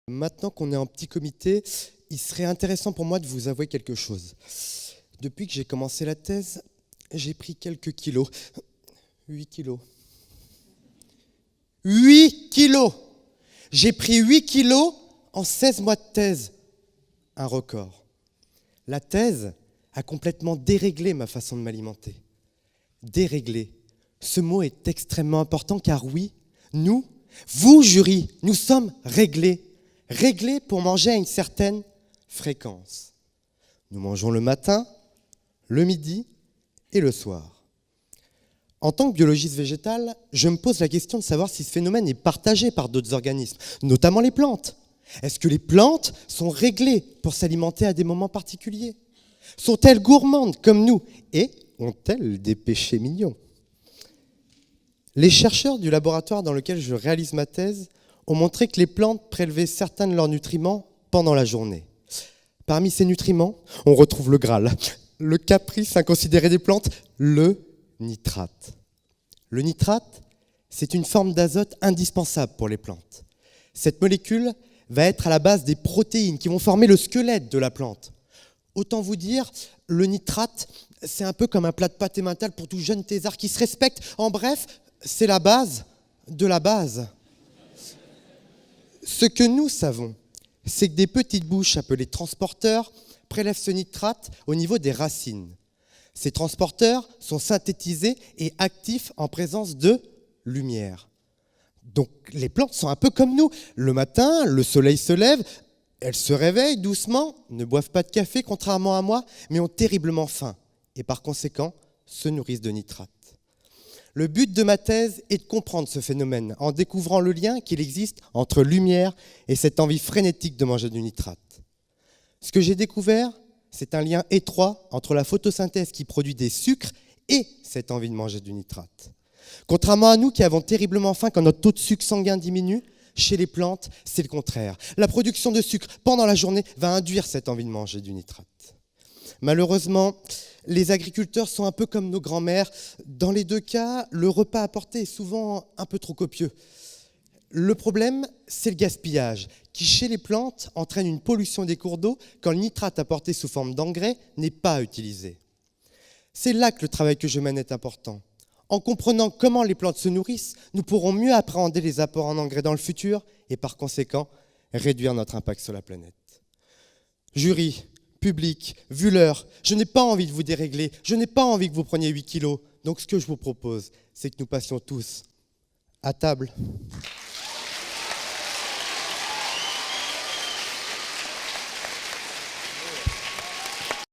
Maintenant qu'on est en petit comité, il serait intéressant pour moi de vous avouer quelque chose. Depuis que j'ai commencé la thèse, j'ai pris quelques kilos. 8 kilos. 8 kilos! J'ai pris 8 kilos en 16 mois de thèse. Un record. La thèse a complètement déréglé ma façon de m'alimenter. Déréglé. Ce mot est extrêmement important car oui, nous, vous jury, nous sommes réglés. Réglés pour manger à une certaine fréquence. Nous mangeons le matin, le midi et le soir. En tant que biologiste végétal, je me pose la question de savoir si ce phénomène est partagé par d'autres organismes, notamment les plantes. Est-ce que les plantes sont réglées pour s'alimenter à des moments particuliers? Sont-elles gourmandes comme nous? Et ont-elles des péchés mignons? Les chercheurs du laboratoire dans lequel je réalise ma thèse ont montré que les plantes prélevaient certains de leurs nutriments pendant la journée. Parmi ces nutriments, on retrouve le Graal, le caprice inconsidéré des plantes, le nitrate. Le nitrate, c'est une forme d'azote indispensable pour les plantes. Cette molécule va être à la base des protéines qui vont former le squelette de la plante. Autant vous dire, le nitrate, c'est un peu comme un plat de pâté mental pour tout jeune thésard qui se respecte. En bref, c'est la base de la base. Ce que nous savons, c'est que des petites bouches appelées transporteurs prélèvent ce nitrate au niveau des racines. Ces transporteurs sont synthétisés et actifs en présence de lumière. Donc les plantes sont un peu comme nous. Le matin, le soleil se lève, elles se réveillent doucement, ne boivent pas de café contrairement à moi, mais ont terriblement faim et par conséquent se nourrissent de nitrate. Le but de ma thèse est de comprendre ce phénomène en découvrant le lien qu'il existe entre lumière et cette envie frénétique de manger du nitrate. Ce que j'ai découvert, c'est un lien étroit entre la photosynthèse qui produit des sucres et cette envie de manger du nitrate. Contrairement à nous qui avons terriblement faim quand notre taux de sucre sanguin diminue, chez les plantes, c'est le contraire. La production de sucre pendant la journée va induire cette envie de manger du nitrate. Malheureusement, les agriculteurs sont un peu comme nos grands-mères. Dans les deux cas, le repas apporté est souvent un peu trop copieux. Le problème, c'est le gaspillage, qui chez les plantes entraîne une pollution des cours d'eau quand le nitrate apporté sous forme d'engrais n'est pas utilisé. C'est là que le travail que je mène est important. En comprenant comment les plantes se nourrissent, nous pourrons mieux appréhender les apports en engrais dans le futur et par conséquent réduire notre impact sur la planète. Jury, public, vu l'heure, je n'ai pas envie de vous dérégler, je n'ai pas envie que vous preniez 8 kilos. Donc ce que je vous propose, c'est que nous passions tous à table.